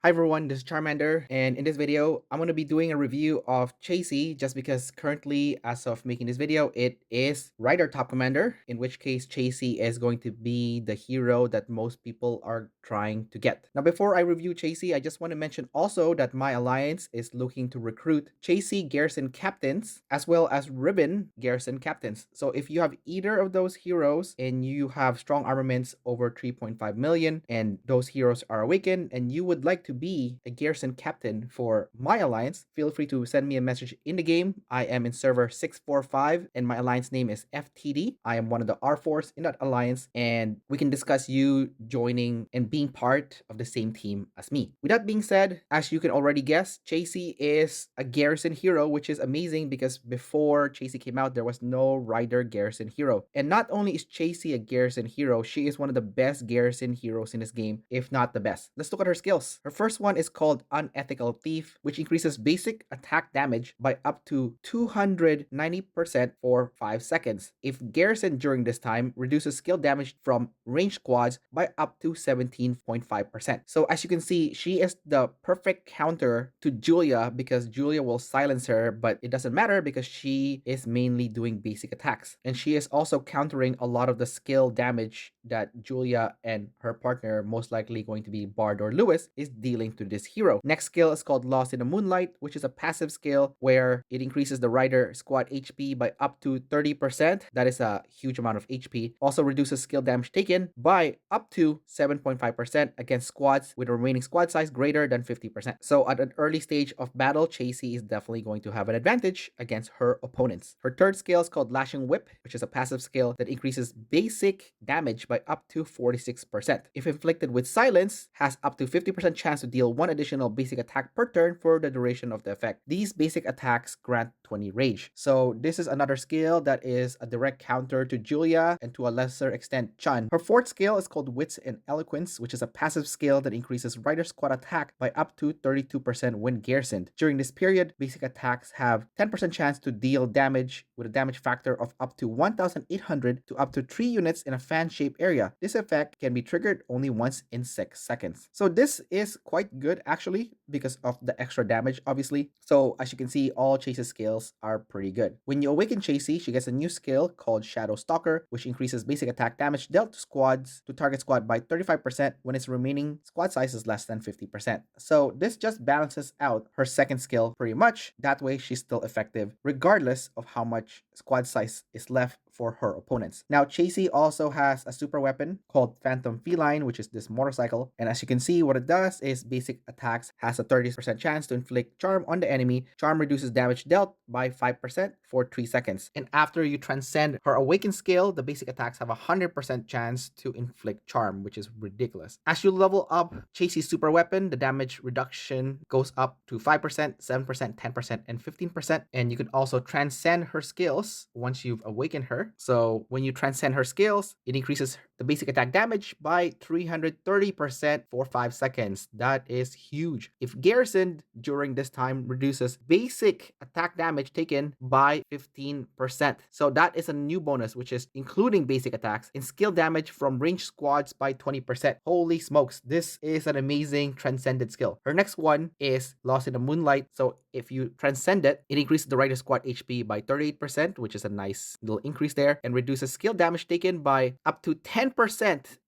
Hi everyone, this is Charmander, and in this video, I'm going to be doing a review of Chasey just because currently, as of making this video, it is Rider Top Commander, in which case Chasey is going to be the hero that most people are trying to get. Now, before I review Chasey, I just want to mention also that my alliance is looking to recruit Chasey Garrison captains as well as Ribbon Garrison captains. So if you have either of those heroes and you have strong armaments over 3.5 million and those heroes are awakened and you would like to be a Garrison captain for my alliance, feel free to send me a message in the game. I am in server 645 and my alliance name is FTD. I am one of the R4s in that alliance and we can discuss you joining and being part of the same team as me. With that being said, as you can already guess, Chasey is a Garrison hero, which is amazing because before Chasey came out, there was no Rider Garrison hero. And not only is Chasey a Garrison hero, she is one of the best Garrison heroes in this game, if not the best. Let's look at her skills. Her first one is called Unethical Thief, which increases basic attack damage by up to 290% for 5 seconds. If Garrison during this time reduces skill damage from ranged squads by up to 17.5%. So as you can see, she is the perfect counter to Julia because Julia will silence her, but it doesn't matter because she is mainly doing basic attacks. And she is also countering a lot of the skill damage that Julia and her partner, most likely going to be Bard or Lewis, is dealing to this hero. Next skill is called Lost in the Moonlight, which is a passive skill where it increases the rider squad HP by up to 30%. That is a huge amount of HP. Also reduces skill damage taken by up to 7.5% against squads with a remaining squad size greater than 50%. So at an early stage of battle, Chasey is definitely going to have an advantage against her opponents. Her third skill is called Lashing Whip, which is a passive skill that increases basic damage by up to 46%. If inflicted with silence, has up to 50% chance to deal one additional basic attack per turn for the duration of the effect. These basic attacks grant 20 rage. So this is another skill that is a direct counter to Julia and to a lesser extent Chun. Her fourth skill is called Wits and Eloquence, which is a passive skill that increases rider squad attack by up to 32% when garrisoned. During this period, basic attacks have 10% chance to deal damage with a damage factor of up to 1,800 to up to 3 units in a fan-shaped area. This effect can be triggered only once in 6 seconds. So this is quite good actually because of the extra damage obviously. So as you can see, all Chasey's skills are pretty good. When you awaken Chasey, she gets a new skill called Shadow Stalker, which increases basic attack damage dealt to target squad by 35% when its remaining squad size is less than 50%. So this just balances out her second skill pretty much. That way she's still effective regardless of how much squad size is left for her opponents. Now, Chasey also has a super weapon called Phantom Feline, which is this motorcycle. And as you can see, what it does is basic attacks has a 30% chance to inflict charm on the enemy. Charm reduces damage dealt by 5% for 3 seconds. And after you transcend her awakened skill, the basic attacks have a 100% chance to inflict charm, which is ridiculous. As you level up Chasey's super weapon, the damage reduction goes up to 5%, 7%, 10%, and 15%. And you can also transcend her skills once you've awakened her. So when you transcend her skills, it increases the basic attack damage by 330% for 5 seconds. That is huge. If garrisoned during this time, reduces basic attack damage taken by 15%. So that is a new bonus, which is including basic attacks and skill damage from ranged squads by 20%. Holy smokes, this is an amazing transcended skill. Her next one is Lost in the Moonlight. So if you transcend it, it increases the rider squad HP by 38%, which is a nice little increase there, and reduces skill damage taken by up to 10%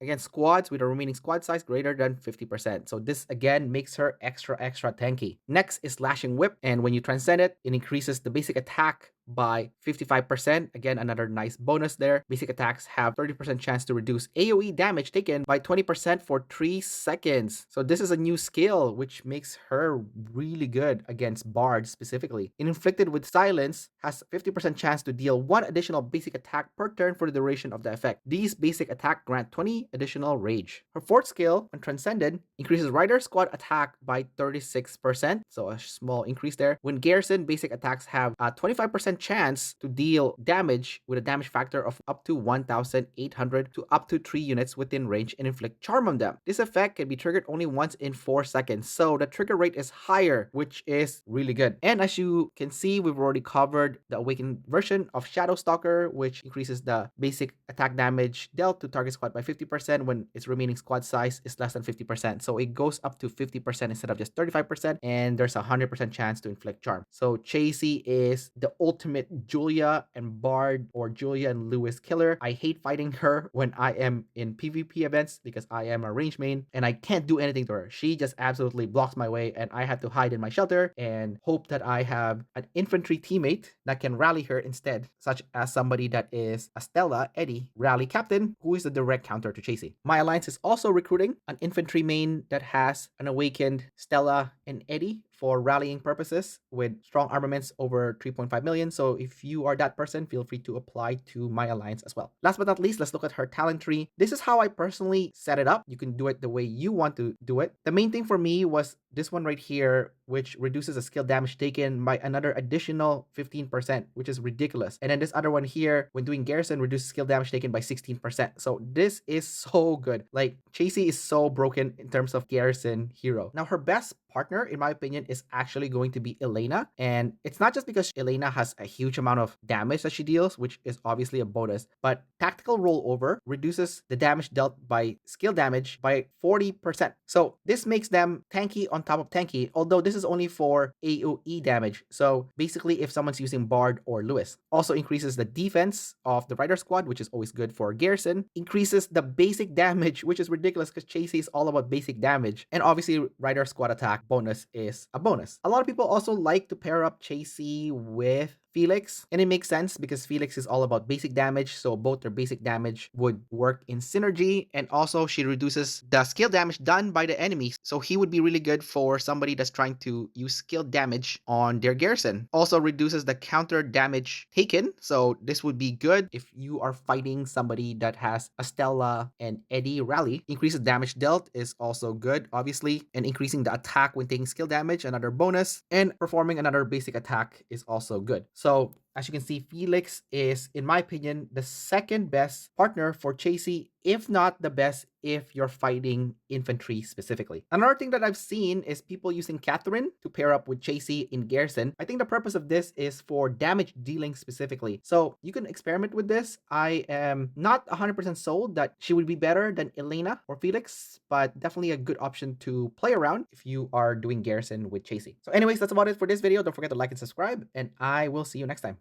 against squads with a remaining squad size greater than 50%. So this again makes her extra tanky. Next is Lashing Whip, and when you transcend it, it increases the basic attack by 55%. Again, another nice bonus there. Basic attacks have 30% chance to reduce AoE damage taken by 20% for 3 seconds. So this is a new skill which makes her really good against bards specifically. And inflicted with silence has 50% chance to deal 1 additional basic attack per turn for the duration of the effect. These basic attack grant 20 additional rage. Her fourth skill, when transcended, increases rider squad attack by 36%. So a small increase there. When garrison, basic attacks have a 25% chance to deal damage with a damage factor of up to 1,800 to up to 3 units within range and inflict charm on them. This effect can be triggered only once in 4 seconds, so the trigger rate is higher, which is really good. And as you can see, we've already covered the awakened version of Shadow Stalker, which increases the basic attack damage dealt to target squad by 50% when its remaining squad size is less than 50%. So it goes up to 50% instead of just 35%, and there's a 100% chance to inflict charm. So Chasey is the ultimate Julia and Bard or Julia and Lewis killer. I hate fighting her when I am in PvP events because I am a range main and I can't do anything to her. She just absolutely blocks my way, and I have to hide in my shelter and hope that I have an infantry teammate that can rally her instead, such as somebody that is a Stella Eddie rally captain, who is the direct counter to Chasey. My alliance is also recruiting an infantry main that has an awakened Stella and Eddie for rallying purposes with strong armaments over 3.5 million. So if you are that person, feel free to apply to my alliance as well. Last but not least, let's look at her talent tree. This is how I personally set it up. You can do it the way you want to do it. The main thing for me was this one right here, which reduces the skill damage taken by another additional 15%, which is ridiculous. And then this other one here, when doing Garrison, reduces skill damage taken by 16%. So this is so good. Like, Chasey is so broken in terms of Garrison hero. Now, her best partner, in my opinion, is actually going to be Elena. And it's not just because Elena has a huge amount of damage that she deals, which is obviously a bonus, but tactical rollover reduces the damage dealt by skill damage by 40%. So this makes them tanky on top of tanky, although this is only for AoE damage. So basically, if someone's using Bard or Lewis. Also increases the defense of the Rider Squad, which is always good for Garrison. Increases the basic damage, which is ridiculous because Chasey is all about basic damage. And obviously, Rider Squad attack bonus is a bonus. A lot of people also like to pair up Chasey with Felix, and it makes sense because Felix is all about basic damage, so both their basic damage would work in synergy, and also she reduces the skill damage done by the enemies, so he would be really good for somebody that's trying to use skill damage on their Garrison. Also reduces the counter damage taken, so this would be good if you are fighting somebody that has a Stella and Eddie rally. Increases damage dealt is also good, obviously, and increasing the attack when taking skill damage, another bonus, and performing another basic attack is also good. So as you can see, Felix is, in my opinion, the second best partner for Chasey, if not the best if you're fighting infantry specifically. Another thing that I've seen is people using Catherine to pair up with Chasey in Garrison. I think the purpose of this is for damage dealing specifically. So you can experiment with this. I am not 100% sold that she would be better than Elena or Felix, but definitely a good option to play around if you are doing Garrison with Chasey. So anyways, that's about it for this video. Don't forget to like and subscribe, and I will see you next time.